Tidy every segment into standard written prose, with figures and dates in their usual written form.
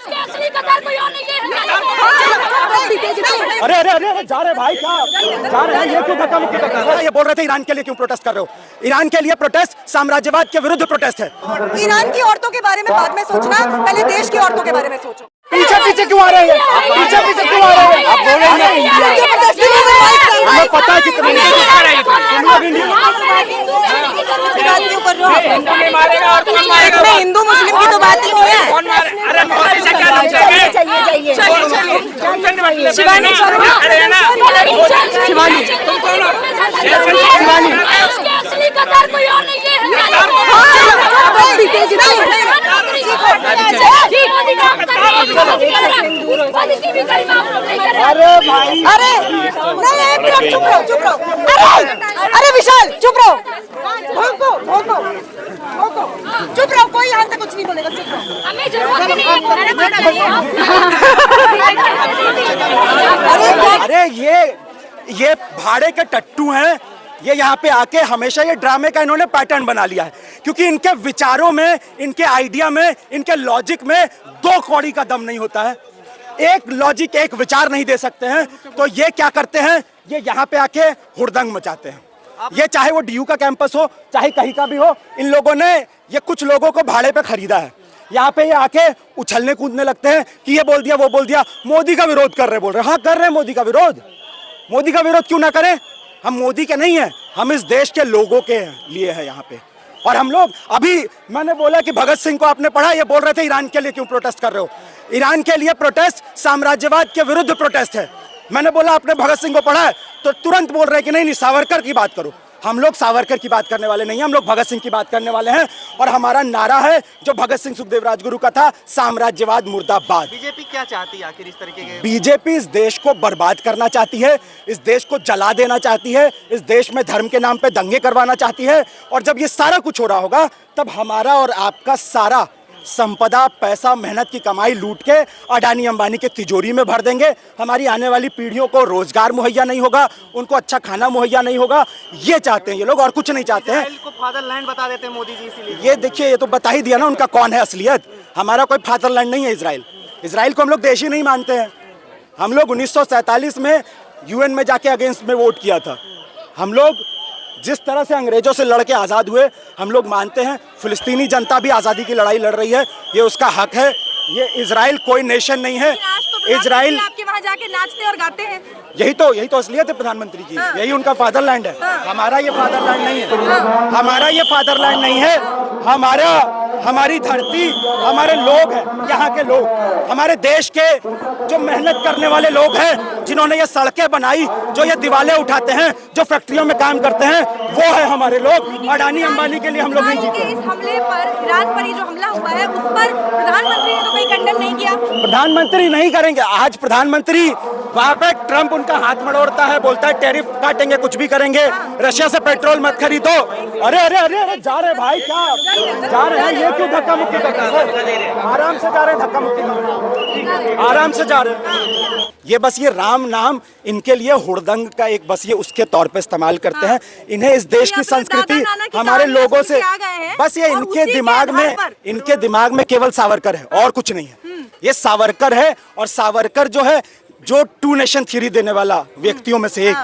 असली कतार कोई और नहीं है। अरे अरे अरे जा रहे भाई, क्या जा रहे हैं? ये क्यों धक्का मुक्की कर रहे हैं? ये बोल रहे थे ईरान के लिए क्यों प्रोटेस्ट कर रहे हो? ईरान के लिए प्रोटेस्ट साम्राज्यवाद के विरुद्ध प्रोटेस्ट है। ईरान की औरतों के बारे में बाद में सोचना, पहले देश की औरतों के बारे में सोचो। पीछे पीछे क्यों आ रहे हैं? पीछे पीछे क्यों आ रहे हैं? आप बोल रहे हैं हमें पता है कितने इसमें हिंदू मुस्लिम की तो बात ही नहीं है। शिवानी असली कतार कोई और नहीं है। अरे भाई, अरे नहीं, एक मिनट चुप रहो, चुप रहो। अरे विशाल चुप रहो, भोंको भोंको भोंको, चुप रहो, कोई यहाँ से कुछ नहीं बोलेगा, चुप रहो। हमें जरूरत नहीं है। अरे ये भाड़े के टट्टू हैं। ये यहाँ पे आके हमेशा ये ड्रामे का इन्होंने पैटर्न बना लिया है, क्योंकि इनके विचारों में, इनके आइडिया में, इनके लॉजिक में दो कौड़ी का दम नहीं होता है। एक लॉजिक, एक विचार नहीं दे सकते हैं, तो ये क्या करते हैं? ये यहाँ पे आके हुड़दंग मचाते हैं। ये चाहे वो डीयू का कैंपस हो, चाहे कहीं का भी हो, इन लोगों ने ये कुछ लोगों को भाड़े पे खरीदा है। यहाँ पे ये आके उछलने कूदने लगते हैं कि ये बोल दिया, वो बोल दिया। मोदी का विरोध कर रहे, बोल रहे, हाँ कर रहे हैं मोदी का विरोध। मोदी का विरोध क्यों ना करें? हम मोदी के नहीं हैं, हम इस देश के लोगों के लिए हैं यहाँ पे। और हम लोग, अभी मैंने बोला कि भगत सिंह को आपने पढ़ा, ये बोल रहे थे ईरान के लिए क्यों प्रोटेस्ट कर रहे हो? ईरान के लिए प्रोटेस्ट साम्राज्यवाद के विरुद्ध प्रोटेस्ट है। मैंने बोला आपने भगत सिंह को पढ़ा है, तो तुरंत बोल रहे कि नहीं सावरकर की बात करो। हम लोग सावरकर की बात करने वाले नहीं हैं, हम लोग भगत सिंह की बात करने वाले हैं। और हमारा नारा है जो भगत सिंह सुखदेव राजगुरु का था, साम्राज्यवाद मुर्दाबाद। बीजेपी क्या चाहती है आखिर इस तरीके के? बीजेपी इस देश को बर्बाद करना चाहती है, इस देश को जला देना चाहती है, इस देश में धर्म के नाम पे दंगे करवाना चाहती है। और जब ये सारा कुछ हो रहा होगा, तब हमारा और आपका सारा संपदा, पैसा, मेहनत की कमाई लूट के अडानी अंबानी के तिजोरी में भर देंगे। हमारी आने वाली पीढ़ियों को रोजगार मुहैया नहीं होगा, उनको अच्छा खाना मुहैया नहीं होगा। ये चाहते हैं ये लोग, और कुछ नहीं चाहते हैं। इजराइल को फादरलैंड बता देते हैं मोदी जी, इसीलिए। ये देखिए, ये तो बता ही दिया ना उनका कौन है असलियत। हमारा कोई फादरलैंड नहीं है इजराइल। इजराइल को हम लोग देश ही नहीं मानते हैं। हम लोग 1947 में यूएन में जाके अगेंस्ट में वोट किया था। हम लोग जिस तरह से अंग्रेजों से लड़ के आज़ाद हुए, हम लोग मानते हैं फिलिस्तीनी जनता भी आज़ादी की लड़ाई लड़ रही है, ये उसका हक है। ये इजराइल कोई नेशन नहीं है। इजराइल आपके वहाँ जाके नाचते और गाते हैं। यही तो असलियत है प्रधानमंत्री की। हाँ। यही उनका फादरलैंड है। हाँ। हमारा ये फादरलैंड नहीं है। हमारा ये फादरलैंड नहीं है। हमारी धरती, हमारे लोग हैं, यहाँ के लोग, हमारे देश के जो मेहनत करने वाले लोग हैं, जिन्होंने ये सड़कें बनाई, जो ये दीवारें उठाते हैं, जो फैक्ट्रियों में काम करते हैं, वो है हमारे लोग। अडानी अंबानी के लिए हम लोग नहीं जीते। इस हमले पर, ईरान पर ये जो हमला हुआ है, उस पर प्रधानमंत्री ने तो कोई कंडेम नहीं किया। प्रधानमंत्री नहीं करेंगे। आज प्रधानमंत्री वहाँ पे ट्रंप उनका हाथ मड़ोड़ता है, बोलता है टैरिफ काटेंगे, कुछ भी करेंगे, रशिया से पेट्रोल मत खरीदो। अरे अरे अरे अरे जा रहे भाई, क्या जा रहे हैं? ये क्यों धक्का मुक्की कर रहे हैं? आराम से जा रहे हैं, धक्का मुक्की कर रहे हैं, आराम से जा रहे हैं। ये बस ये राम नाम इनके लिए हुड़दंग का एक बस ये उसके तौर पे इस्तेमाल करते हैं। इन्हें इस देश की संस्कृति, हमारे लोगों से, बस ये इनके दिमाग में केवल सावरकर है और कुछ नहीं है। ये सावरकर है, और सावरकर जो है, जो टू नेशन थ्योरी देने वाला व्यक्तियों में से एक,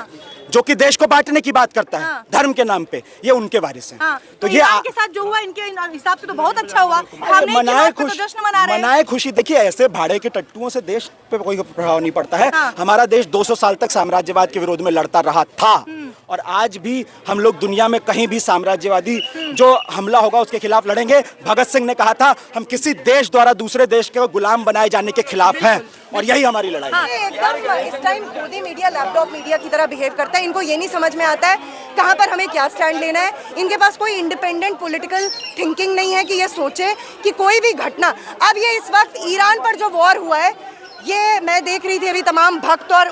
जो कि देश को बांटने की बात करता है धर्म के नाम पे, ये उनके वारिस हैं। तो ये के साथ जो हुआ, इनके हिसाब से तो बहुत अच्छा हुआ। मनाए खुशी। देखिए, ऐसे भाड़े के टट्टुओं से देश पे कोई प्रभाव नहीं पड़ता है। हमारा देश 200 साल तक साम्राज्यवाद के विरोध में लड़ता रहा था, और आज भी हम लोग दुनिया में कहीं भी साम्राज्यवादी जो हमला होगा उसके खिलाफ लड़ेंगे। भगत सिंह ने कहा था, हम किसी देश द्वारा दूसरे देश के गुलाम बनाए जाने के खिलाफ हैं, और यही हमारी लड़ाई है। एकदम इस time Modi media laptop media की तरह बिहेव करता है। इनको ये नहीं समझ में आता है कहाँ पर हमें क्या स्टैंड लेना है। इनके पास कोई इंडिपेंडेंट पॉलिटिकल थिंकिंग नहीं है कि ये सोचे कि कोई भी घटना, अब ये इस वक्त ईरान पर जो वॉर हुआ है, ये मैं देख रही थी अभी, तमाम भक्त और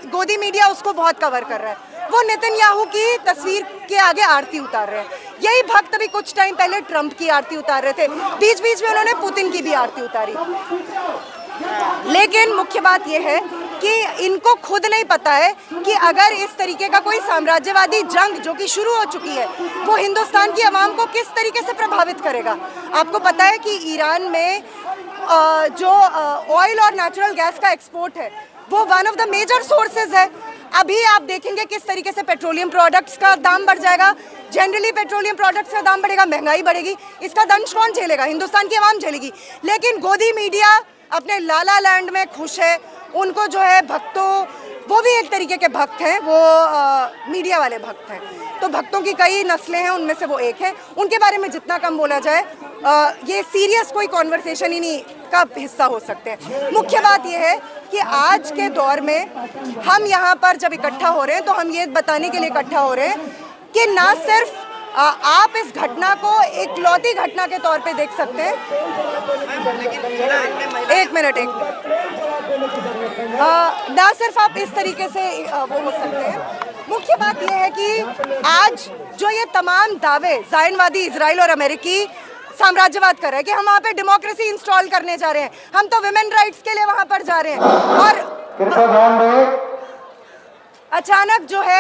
गोदी मीडिया उसको बहुत कवर कर रहा है। वो नेतन्याहू की तस्वीर के आगे आरती उतार रहे हैं। यही भक्त अभी कुछ टाइम पहले ट्रंप की आरती उतार रहे थे, बीच बीच में उन्होंने पुतिन की भी आरती उतारी। लेकिन मुख्य बात यह है कि इनको खुद नहीं पता है कि अगर इस तरीके का कोई साम्राज्यवादी जंग जो कि शुरू हो चुकी है, वो हिंदुस्तान की आवाम को किस तरीके से प्रभावित करेगा। आपको पता है कि ईरान में जो ऑयल और नेचुरल गैस का एक्सपोर्ट है वो one of the major sources है। अभी आप देखेंगे किस तरीके से पेट्रोलियम प्रोडक्ट्स का दाम बढ़ जाएगा। जनरली पेट्रोलियम प्रोडक्ट्स का दाम बढ़ेगा, महंगाई बढ़ेगी, इसका दंश कौन झेलेगा? हिंदुस्तान की आवाम झेलेगी। लेकिन गोदी मीडिया अपने लाला लैंड में खुश है। उनको जो है भक्तों, वो भी एक तरीके के भक्त हैं, वो मीडिया वाले भक्त हैं। तो भक्तों की कई नस्लें हैं, उनमें से वो एक है। उनके बारे में जितना कम बोला जाए, ये सीरियस कोई कॉन्वर्सेशन ही नहीं का हिस्सा हो सकते हैं। मुख्य बात यह है कि आज के दौर में हम यहाँ पर जब इकट्ठा हो रहे हैं तो हम ये बताने के लिए इकट्ठा हो रहे हैं कि ना सिर्फ आप इस घटना को एक लौती घटना के तौर पे देख सकते हैं। एक मिनट ना सिर्फ आप इस तरीके से वो हो सकते हैं। मुख्य बात यह है कि आज जो ये तमाम दावे ज़ायनवादी इजराइल और अमेरिकी साम्राज्यवाद कर रहे हैं कि हम वहाँ पे डेमोक्रेसी इंस्टॉल करने जा रहे हैं, हम तो वुमेन राइट्स के लिए वहाँ पर जा रहे हैं, और अचानक जो है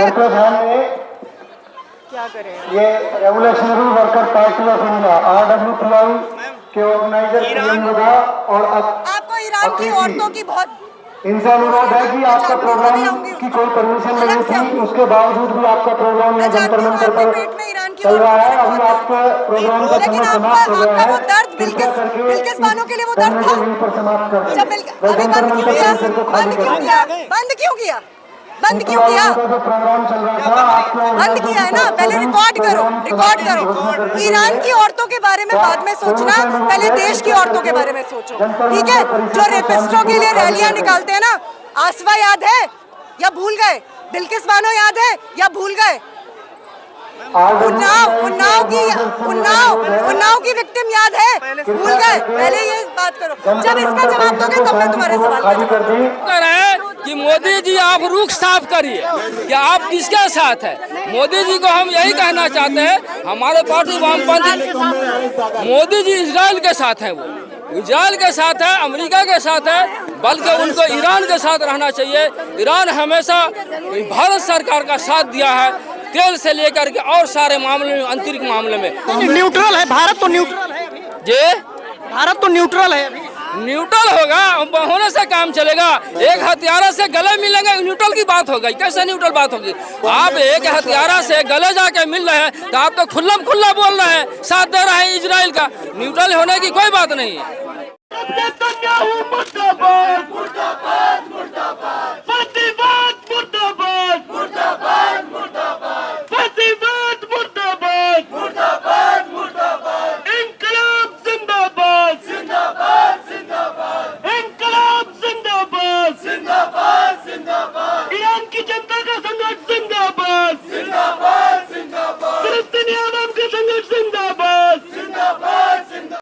क्या करें, ये revolutionary worker party of India RWPI के ऑर्गेनाइजर प्रियंका और आपको ईरान की औरतों की बहुत इनसे अनुरोध है कि आपका प्रोग्राम की कोई परमिशन नहीं थी, उसके बावजूद भी आपका प्रोग्राम यहाँ जंतर मंतर पर चल रहा है। अभी आपके प्रोग्राम का समय समाप्त हो गया है। दर्द बिल्किस बानों के लिए वो दर्द था जब अभी बंद क्यों किया? बंद क्यों किया? प्रोग्राम चल रहा था आपको बंद किया है ना। पहले रिकॉर्ड करो। ईरान की औरतों के बारे में बाद में सोचना, पहले देश की औरतों के बारे में सोचो, ठीक है? जो रेपिस्टों के लिए रैलियां निकालते हैं ना, आसवा याद है या भूल गए? बिल्किस बानो याद है या भूल गए? उन्नाव की विक्टिम याद है, भूल गए? पहले ये बात करो, जब इसका जवाब दोगे तब मैं तुम्हारे सवाल का जवाब कि मोदी जी आप रुख साफ करिए कि आप किसके साथ है। मोदी जी को हम यही कहना चाहते हैं, हमारे पार्टी वामपंथी, मोदी जी इजराइल के साथ हैं, वो इजराइल के साथ है, अमेरिका के साथ है, बल्कि उनको ईरान के साथ रहना चाहिए। ईरान हमेशा भारत सरकार का साथ दिया है, तेल से लेकर के और सारे मामले में, आंतरिक मामले में न्यूट्रल है। भारत तो न्यूट्रल है जी, भारत तो न्यूट्रल है अभी। न्यूट्रल होगा, होने से काम चलेगा। एक हथियारा से गले मिलेंगे, न्यूट्रल की बात हो गई? कैसे न्यूट्रल बात होगी? आप एक हथियारा से गले जाके मिल रहे हैं तो आप तो खुल्ला बोल रहे हैं, साथ दे रहे हैं इजराइल का। न्यूट्रल होने की कोई बात नहीं है। ईरान की जनता का संघर्ष जिंदाबाद, जिंदाबाद, जिंदाबाद। फिलिस्तीनी आवाम का संघर्ष जिंदाबाद।